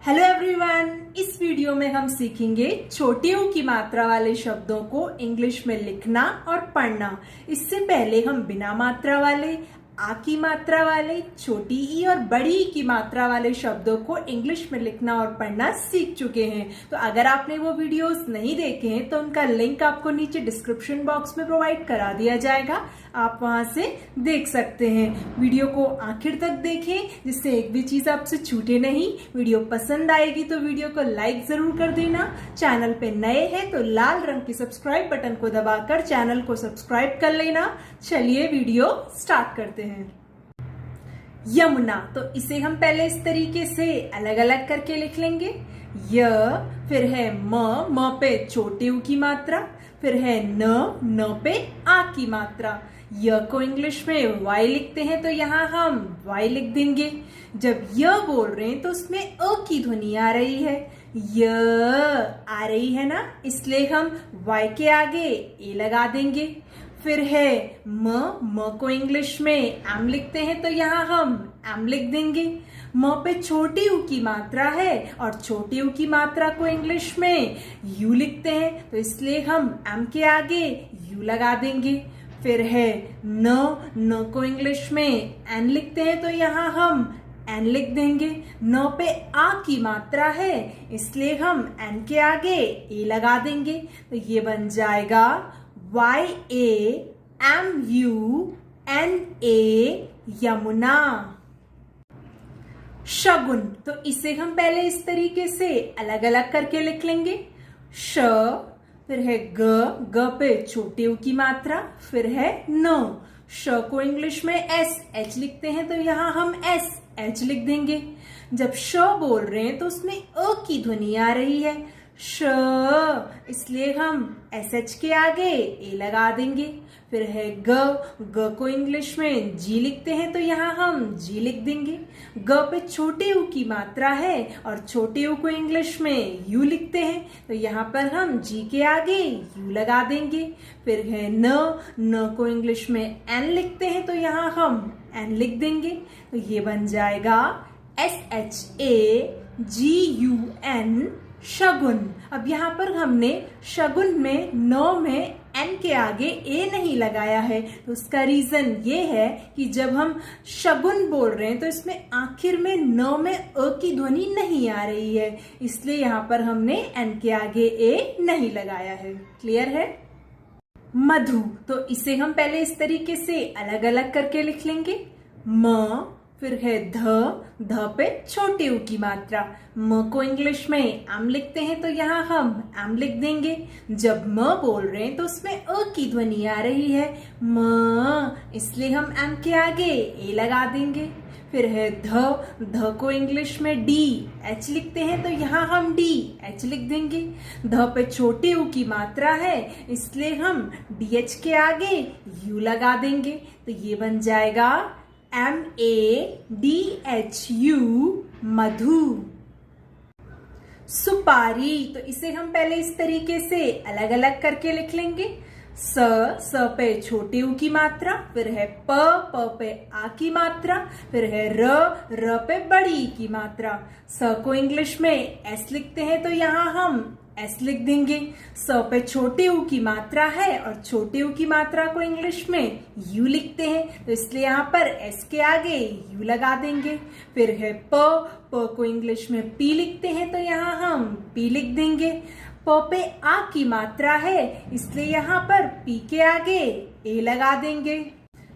Hello everyone, इस video में हम सीखेंगे छोटे ऊ की मात्रा वाले शब्दों को इंग्लिश में लिखना और पढ़ना। इससे पहले हम बिना मात्रा वाले, आ की मात्रा वाले, छोटी ई और बड़ी ई की मात्रा वाले शब्दों को इंग्लिश में लिखना और पढ़ना सीख चुके हैं। तो अगर आपने वो वीडियोस नहीं देखे हैं तो उनका लिंक आपको नीचे डिस्क्रिप्शन बॉक्स में प्रोवाइड करा दिया जाएगा, आप वहां से देख सकते हैं। वीडियो को आखिर तक देखें जिससे एक भी चीज आपसे छूटे नहीं। वीडियो पसंद आएगी तो वीडियो को लाइक जरूर कर देना। चैनल पे नए हैं तो लाल रंग के सब्सक्राइब बटन को दबाकर चैनल को सब्सक्राइब कर लेना। चलिए वीडियो स्टार्ट करते हैं। यमुना, तो इसे हम पहले इस तरीके से अलग अलग करके लिख लेंगे। य, फिर है म पे छोटे ऊ की मात्रा, फिर है न पे आ की मात्रा। य को इंग्लिश में वाई लिखते हैं तो यहाँ हम वाई लिख देंगे। जब य बोल रहे हैं तो उसमें अ की ध्वनि आ रही है, य आ रही है ना, इसलिए हम वाई के आगे ए लगा देंगे। फिर है म को इंग्लिश में एम लिखते हैं तो यहाँ हम एम लिख देंगे। म पे छोटी ऊ की मात्रा है और छोटी ऊ की मात्रा को इंग्लिश में यू लिखते हैं तो इसलिए हम एम के आगे यू लगा देंगे। फिर है न को इंग्लिश में एन लिखते हैं तो यहाँ हम एन लिख देंगे। न पे आ की मात्रा है इसलिए हम एन के आगे ए लगा देंगे तो ये बन जाएगा YAMUNA, यमुना। शगुन, तो इसे हम पहले इस तरीके से अलग अलग करके लिख लेंगे। श, फिर है ग पे छोटे ऊ की मात्रा, फिर है न। श को इंग्लिश में एच लिखते हैं तो यहाँ हम एच लिख देंगे। जब श बोल रहे हैं तो उसमें अ की ध्वनि आ रही है, श, इसलिए हम एच के आगे ए लगा देंगे। फिर है ग को इंग्लिश में जी लिखते हैं तो यहाँ हम जी लिख देंगे। ग पे छोटे ऊ की मात्रा है और छोटे ऊ को इंग्लिश में यू लिखते हैं तो यहाँ पर हम जी के आगे यू लगा देंगे। फिर है न को इंग्लिश में एन लिखते हैं तो यहाँ हम एन लिख देंगे तो ये बन जाएगा SHAGUN, शगुन। अब यहाँ पर हमने शगुन में में एन के आगे ए नहीं लगाया है तो उसका रीजन ये है कि जब हम शगुन बोल रहे हैं तो इसमें आखिर में न में अ की ध्वनि नहीं आ रही है, इसलिए यहाँ पर हमने एन के आगे ए नहीं लगाया है। क्लियर है? मधु, तो इसे हम पहले इस तरीके से अलग अलग करके लिख लेंगे। म, फिर है ध पे छोटे ऊ की मात्रा। म को इंग्लिश में एम लिखते हैं तो यहाँ हम एम लिख देंगे। जब म बोल रहे हैं तो उसमें अ की ध्वनि आ रही है, म, इसलिए हम एम के आगे ए लगा देंगे। फिर है ध को इंग्लिश में एच लिखते हैं तो यहाँ हम एच लिख देंगे। ध पे छोटे ऊ की मात्रा है इसलिए हम एच के आगे यू लगा देंगे तो ये बन जाएगा MADHU, मधु। सुपारी, तो इसे हम पहले इस तरीके से अलग अलग करके लिख लेंगे। स पे छोटे ऊ की मात्रा, फिर है प पे आ की मात्रा, फिर है र पे बड़ी ई की मात्रा। स को इंग्लिश में एस लिखते हैं तो यहाँ हम एस लिख देंगे। स पे छोटे ऊ की मात्रा है और छोटे ऊ की मात्रा को इंग्लिश में यू लिखते हैं तो इसलिए यहाँ पर एस के आगे यू लगा देंगे। फिर है प को इंग्लिश में पी लिखते हैं तो यहाँ हम पी लिख देंगे। प पे आ की मात्रा है इसलिए यहाँ पर पी के आगे ए लगा देंगे।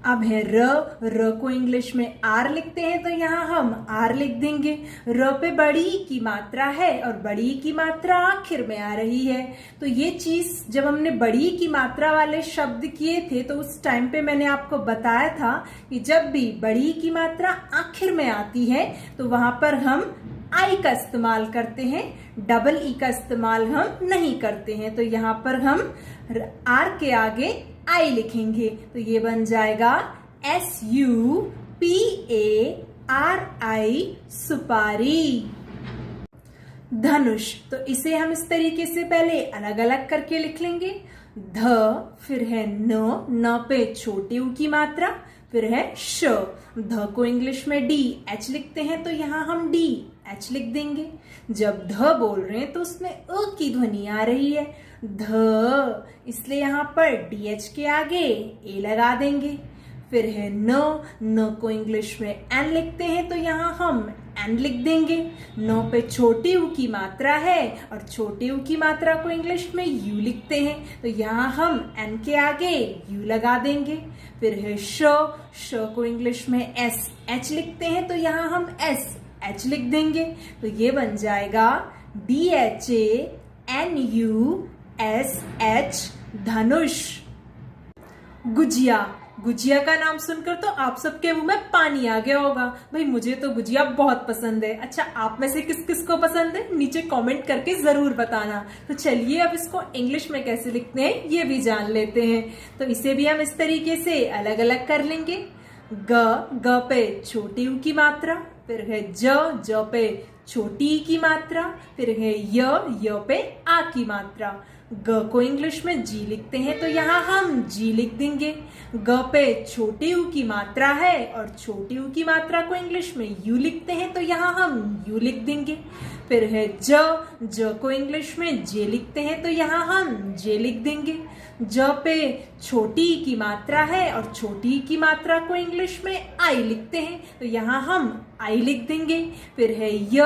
अब है र को इंग्लिश में आर लिखते हैं तो यहाँ हम आर लिख देंगे। र पे बड़ी ई की मात्रा है और बड़ी ई की मात्रा आखिर में आ रही है तो ये चीज जब हमने बड़ी ई की मात्रा वाले शब्द किए थे तो उस टाइम पे मैंने आपको बताया था कि जब भी बड़ी ई की मात्रा आखिर में आती है तो वहां पर हम आई का इस्तेमाल करते हैं, डबल ई का इस्तेमाल हम नहीं करते हैं। तो यहाँ पर हम आर के आगे आई लिखेंगे तो ये बन जाएगा SUPARI, सुपारी। धनुष, तो इसे हम इस तरीके से पहले अलग अलग करके लिख लेंगे। ध, फिर है न पे छोटी ऊ की मात्रा, फिर है श। ध को इंग्लिश में एच लिखते हैं तो यहाँ हम एच लिख देंगे। जब ध बोल रहे हैं तो उसमें अ की ध्वनि आ रही है, ध, इसलिए यहाँ पर DH के आगे ए लगा देंगे। फिर है न, न को इंग्लिश में एन लिखते हैं तो यहाँ हम एन लिख देंगे। न पे छोटी ऊ की मात्रा है और छोटी ऊ की मात्रा को इंग्लिश में यू लिखते हैं तो यहाँ हम एन के आगे यू लगा देंगे। फिर है श, श को इंग्लिश में एस एच लिखते हैं तो यहाँ हम एस एच लिख देंगे। तो ये बन जाएगा DHANUSH, धनुष। गुजिया, गुजिया का नाम सुनकर तो आप सबके मुंह में पानी आ गया होगा। भाई मुझे तो गुजिया बहुत पसंद है। अच्छा, आप में से किस किस को पसंद है नीचे कमेंट करके जरूर बताना। तो चलिए अब इसको इंग्लिश में कैसे लिखते हैं ये भी जान लेते हैं। तो इसे भी हम इस तरीके से अलग अलग कर लेंगे। ग, ग पे छोटी ऊ की मात्रा, फिर है ज, ज पे छोटी ई की मात्रा, फिर है य पे आ की मात्रा। ग को इंग्लिश में जी लिखते हैं तो यहाँ हम जी लिख देंगे। ग पे छोटी ऊ की मात्रा है और छोटी ऊ की मात्रा को इंग्लिश में यू लिखते हैं तो यहाँ हम यू लिख देंगे। फिर है ज, ज को इंग्लिश में जे लिखते हैं तो यहाँ हम जे लिख देंगे। ज पे छोटी ई की मात्रा है और छोटी ई की मात्रा को इंग्लिश में आई लिखते हैं तो यहाँ हम आई लिख देंगे। फिर है य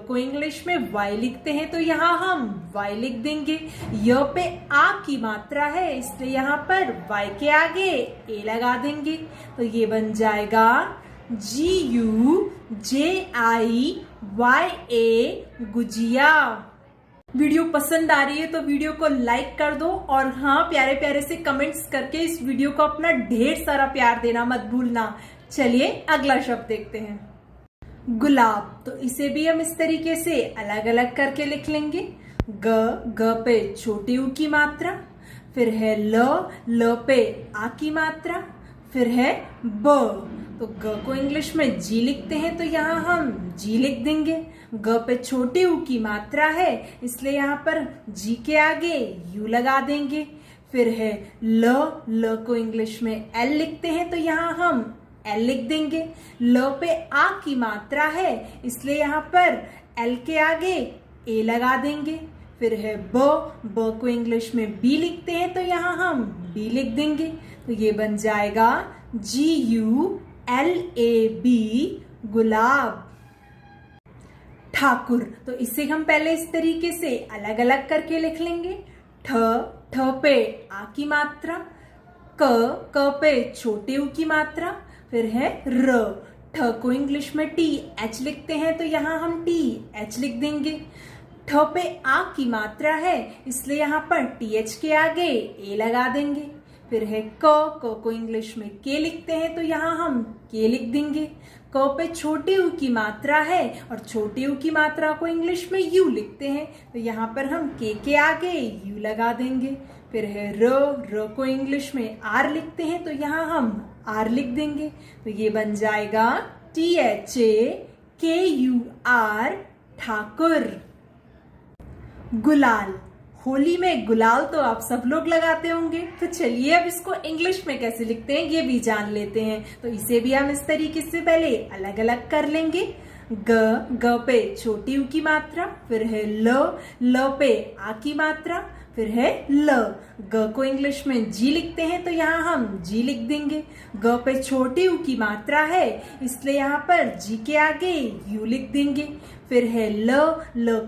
को इंग्लिश में वाई लिखते हैं तो यहाँ हम वाई लिख देंगे। य पे आ की मात्रा है इसलिए यहाँ पर वाई के आगे ए लगा देंगे। तो ये बन जाएगा GUJIYA, गुजिया। वीडियो पसंद आ रही है तो वीडियो को लाइक कर दो और हाँ, प्यारे प्यारे से कमेंट्स करके इस वीडियो को अपना ढेर सारा प्यार देना मत भूलना। चलिए अगला शब्द देखते हैं, गुलाब। तो इसे भी हम इस तरीके से अलग अलग करके लिख लेंगे। ग पे छोटी ऊ की मात्रा, फिर है ल पे आ की मात्रा, फिर है ब। तो ग को इंग्लिश में जी लिखते हैं तो यहाँ हम जी लिख देंगे। ग पे छोटी ऊ की मात्रा है इसलिए यहाँ पर जी के आगे यू लगा देंगे। फिर है ल को इंग्लिश में एल लिखते हैं तो यहाँ हम एल लिख देंगे। ल पे आ की मात्रा है इसलिए यहाँ पर एल के आगे ए लगा देंगे। फिर है ब को इंग्लिश में बी लिखते हैं तो यहाँ हम बी लिख देंगे। तो ये बन जाएगा GULAB, गुलाब। ठाकुर। तो इसे हम पहले इस तरीके से अलग अलग करके लिख लेंगे। ठ पे आ की मात्रा, क पे छोटे ऊ की मात्रा, फिर है र। ठ को इंग्लिश में TH लिखते हैं तो यहाँ हम TH लिख देंगे। ठ पे आ की मात्रा है इसलिए यहाँ पर TH के आगे ए लगा देंगे। फिर है क को इंग्लिश में के लिखते हैं तो यहाँ हम के लिख देंगे। क पे छोटी ऊ की मात्रा है और छोटी ऊ की मात्रा को इंग्लिश में यू लिखते हैं तो यहाँ पर हम के आगे यू लगा देंगे। फिर है र को इंग्लिश में आर लिखते हैं तो यहाँ हम आर लिख देंगे। तो ये बन जाएगा THAKUR, ठाकुर। गुलाल। होली में गुलाल तो आप सब लोग लगाते होंगे। तो चलिए अब इसको इंग्लिश में कैसे लिखते हैं ये भी जान लेते हैं। तो इसे भी हम इस तरीके से पहले अलग अलग कर लेंगे। ग पे छोटी ऊ की मात्रा, फिर है ल पे आ की मात्रा, फिर है ल। ग को इंग्लिश में जी लिखते हैं तो यहाँ हम जी लिख देंगे। ग पे छोटी ऊ की मात्रा है इसलिए यहाँ पर जी के आगे यू लिख देंगे। फिर है ल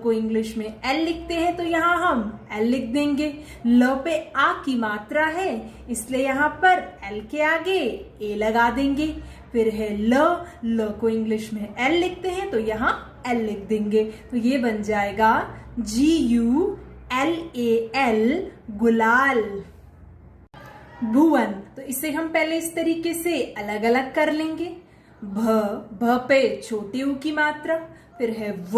को इंग्लिश में एल लिखते हैं तो यहाँ हम एल लिख देंगे। ल पे आ की मात्रा है इसलिए यहाँ पर एल के आगे ए लगा देंगे। फिर है ल को इंग्लिश में एल लिखते हैं तो यहाँ एल लिख देंगे। तो ये बन जाएगा GULAL, गुलाल। भुवन। तो इसे हम पहले इस तरीके से अलग अलग कर लेंगे। भ पे छोटी ऊ की मात्रा, फिर है व,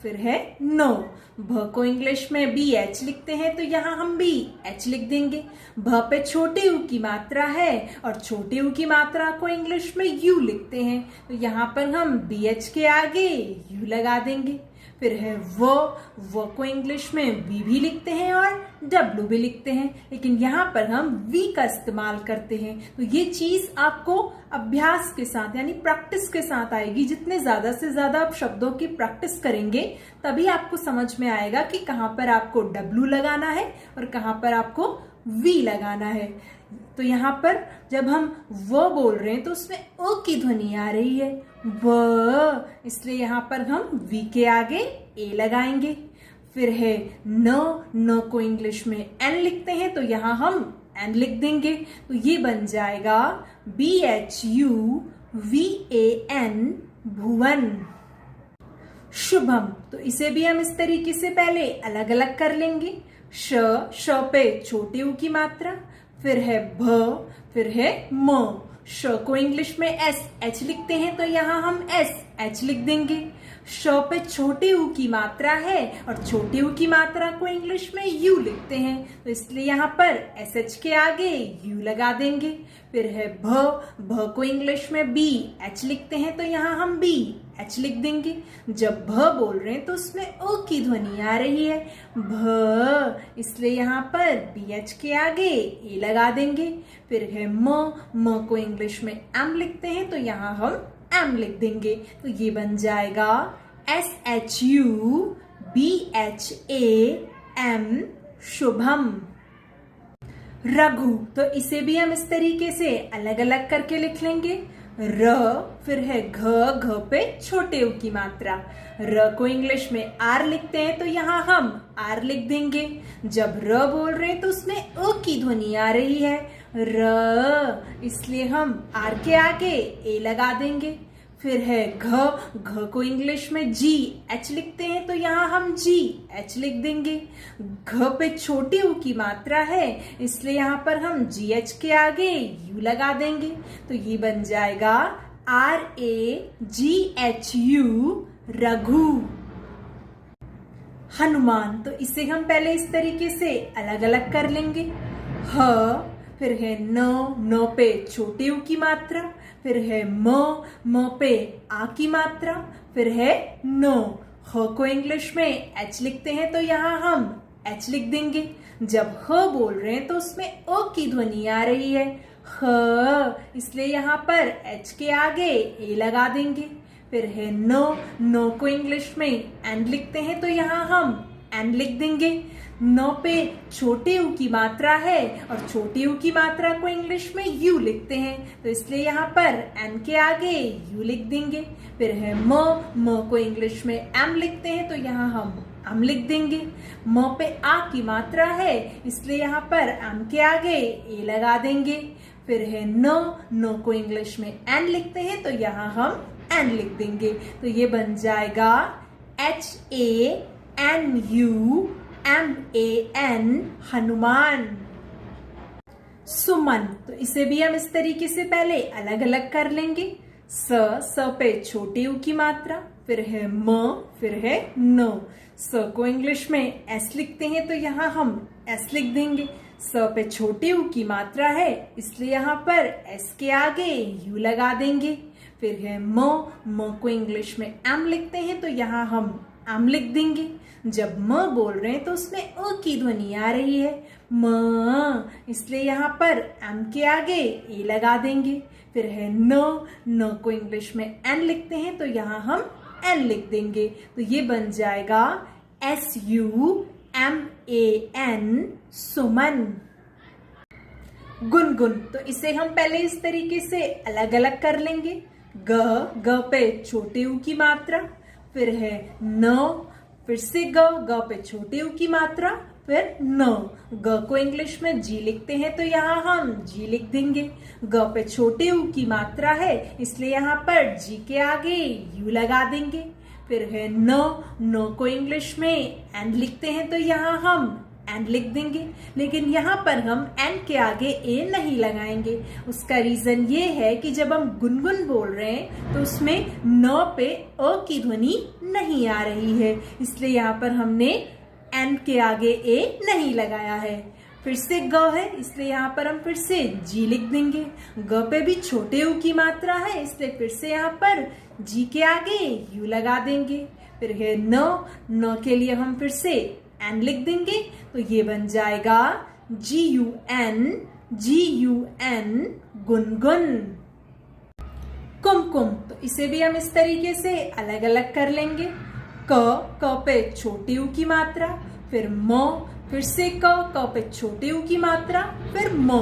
फिर है नो। भ को इंग्लिश में BH लिखते हैं तो यहाँ हम BH लिख देंगे। भ पे छोटी ऊ की मात्रा है और छोटी ऊ की मात्रा को इंग्लिश में यू लिखते हैं तो यहाँ पर हम BH के आगे यू लगा देंगे। फिर है वो को इंग्लिश में वी भी लिखते हैं और डब्ल्यू भी लिखते हैं, लेकिन यहाँ पर हम वी का इस्तेमाल करते हैं। तो ये चीज आपको अभ्यास के साथ यानी प्रैक्टिस के साथ आएगी। जितने ज्यादा से ज्यादा आप शब्दों की प्रैक्टिस करेंगे तभी आपको समझ में आएगा कि कहाँ पर आपको डब्ल्यू लगाना है और कहाँ पर आपको वी लगाना है। तो यहाँ पर जब हम वो बोल रहे हैं तो उसमें ओ की ध्वनि आ रही है, व, इसलिए यहाँ पर हम वी के आगे ए लगाएंगे। फिर है न को इंग्लिश में एन लिखते हैं तो यहाँ हम एन लिख देंगे, तो ये बन जाएगा BHUVAN, भुवन। शुभम, तो इसे भी हम इस तरीके से पहले अलग अलग कर लेंगे। श पे छोटे ऊ की मात्रा, फिर है भ, फिर है म। श को इंग्लिश में SH लिखते हैं तो यहाँ हम SH लिख देंगे। श पे छोटे ऊ की मात्रा है और छोटे ऊ की मात्रा को इंग्लिश में U लिखते हैं, तो इसलिए यहाँ पर SH के आगे U लगा देंगे। फिर है भ को इंग्लिश में BH लिखते हैं तो यहाँ हम BH लिख देंगे। जब भ बोल रहे हैं तो उसमें ओ की ध्वनि आ रही है, भ, इसलिए यहाँ पर BH के आगे ए लगा देंगे। फिर है म को इंग्लिश में M लिखते हैं तो यहाँ हम M लिख देंगे, तो ये बन जाएगा SHUBHAM, शुभम। रघु, तो इसे भी हम इस तरीके से अलग अलग करके लिख लेंगे। र, फिर है घ पे छोटे ऊ की मात्रा। र को इंग्लिश में आर लिखते हैं तो यहाँ हम आर लिख देंगे। जब र बोल रहे हैं तो उसमें ओ की ध्वनि आ रही है, र, इसलिए हम आर के आगे ए लगा देंगे। फिर है घ को इंग्लिश में GH लिखते हैं तो यहाँ हम GH लिख देंगे। घ पे छोटी ऊ की मात्रा है इसलिए यहाँ पर हम GH के आगे U लगा देंगे, तो ये बन जाएगा RAGHU, रघु। हनुमान, तो इसे हम पहले इस तरीके से अलग अलग कर लेंगे। ह, फिर है न पे छोटे ऊ की मात्रा, फिर है म पे आ की मात्रा, फिर है न। ह को इंग्लिश में H लिखते हैं तो यहाँ हम H लिख देंगे। जब ह बोल रहे हैं तो उसमें ओ की ध्वनि आ रही है, ह, इसलिए यहाँ पर H के आगे ए लगा देंगे। फिर है न को इंग्लिश में एन लिखते हैं तो यहाँ हम एन लिख देंगे। न पे छोटे ऊ की मात्रा है और छोटे ऊ की मात्रा को इंग्लिश में यू लिखते हैं, तो इसलिए यहाँ पर एन के आगे यू लिख देंगे। फिर है म को इंग्लिश में एम लिखते हैं तो यहाँ हम एम लिख देंगे। म पे आ की मात्रा है इसलिए यहाँ पर एम के आगे ए लगा देंगे। फिर है न को इंग्लिश में एन लिखते हैं तो यहाँ हम एन लिख देंगे, तो ये बन जाएगा HANUMAN, हनुमान। सुमन, तो इसे भी हम इस तरीके से पहले अलग अलग कर लेंगे। स पे छोटे ऊ की मात्रा, फिर है म, फिर है न। स को इंग्लिश में S लिखते हैं तो यहाँ हम S लिख देंगे। स पे छोटे ऊ की मात्रा है इसलिए यहाँ पर S के आगे U लगा देंगे। फिर है म को इंग्लिश में M लिखते हैं तो यहाँ हम M लिख देंगे। जब म बोल रहे हैं तो उसमें ओ की ध्वनि आ रही है, म, इसलिए यहाँ पर M के आगे ए लगा देंगे। फिर है न को इंग्लिश में N लिखते हैं तो यहाँ हम N लिख देंगे, तो ये बन जाएगा SUMAN, सुमन। गुनगुन, तो इसे हम पहले इस तरीके से अलग अलग कर लेंगे। ग पे छोटे ऊ की मात्रा, फिर है न, फिर से ग पे छोटे ऊ की मात्रा, फिर न। ग को इंग्लिश में जी लिखते हैं तो यहाँ हम जी लिख देंगे। ग पे छोटे ऊ की मात्रा है इसलिए यहाँ पर जी के आगे यू लगा देंगे। फिर है न को इंग्लिश में एन लिखते हैं तो यहाँ हम एन लिख देंगे, लेकिन यहाँ पर हम एन के आगे ए नहीं लगाएंगे। उसका रीजन ये है कि जब हम गुनगुन बोल रहे हैं तो उसमें न पे अ की ध्वनि नहीं आ रही है, इसलिए यहाँ पर हमने एन के आगे ए नहीं लगाया है। फिर से ग है इसलिए यहाँ पर हम फिर से जी लिख देंगे। ग पे भी छोटे ऊ की मात्रा है इसलिए फिर से यहाँ पर जी के आगे यू लगा देंगे। फिर है न, न के लिए हम फिर से एन लिख देंगे, तो ये बन जाएगा GUN गुनगुन। कुमकुम, तो इसे भी हम इस तरीके से अलग अलग कर लेंगे। क पे छोटी ऊ की मात्रा, फिर म, फिर से क पे छोटी ऊ की मात्रा, फिर म।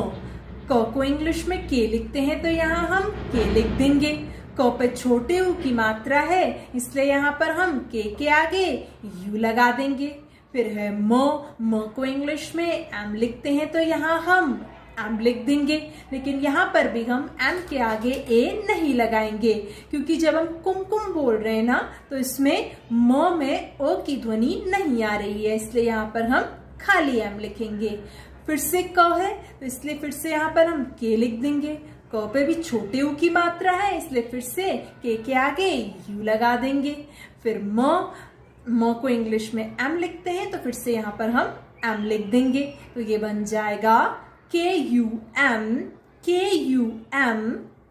क को इंग्लिश में के लिखते हैं तो यहाँ हम के लिख देंगे। क पे छोटे ऊ की मात्रा है इसलिए यहाँ पर हम के आगे यू लगा देंगे। फिर है म को इंग्लिश में एम लिखते हैं तो यहाँ हम एम लिख देंगे, लेकिन यहाँ पर भी हम एम के आगे ए नहीं लगाएंगे क्योंकि जब हम कुमकुम बोल रहे हैं ना तो इसमें म में ओ की ध्वनि नहीं आ रही है, इसलिए यहाँ पर हम खाली एम लिखेंगे। फिर से क है तो इसलिए फिर से यहाँ पर हम के लिख देंगे। क पे भी छोटे ऊ की मात्रा है इसलिए फिर से के आगे यू लगा देंगे। फिर म को इंग्लिश में एम लिखते हैं तो फिर से यहाँ पर हम एम लिख देंगे, तो ये बन जाएगा KUM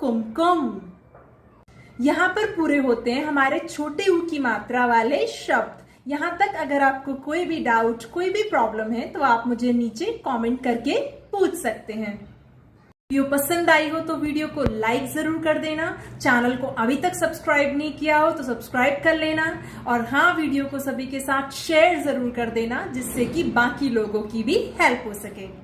कुमकुम। यहाँ पर पूरे होते हैं हमारे छोटे ऊ की मात्रा वाले शब्द। यहाँ तक अगर आपको कोई भी डाउट, कोई भी प्रॉब्लम है तो आप मुझे नीचे कमेंट करके पूछ सकते हैं। वीडियो पसंद आई हो तो वीडियो को लाइक जरूर कर देना। चैनल को अभी तक सब्सक्राइब नहीं किया हो तो सब्सक्राइब कर लेना, और हाँ, वीडियो को सभी के साथ शेयर जरूर कर देना जिससे कि बाकी लोगों की भी हेल्प हो सके।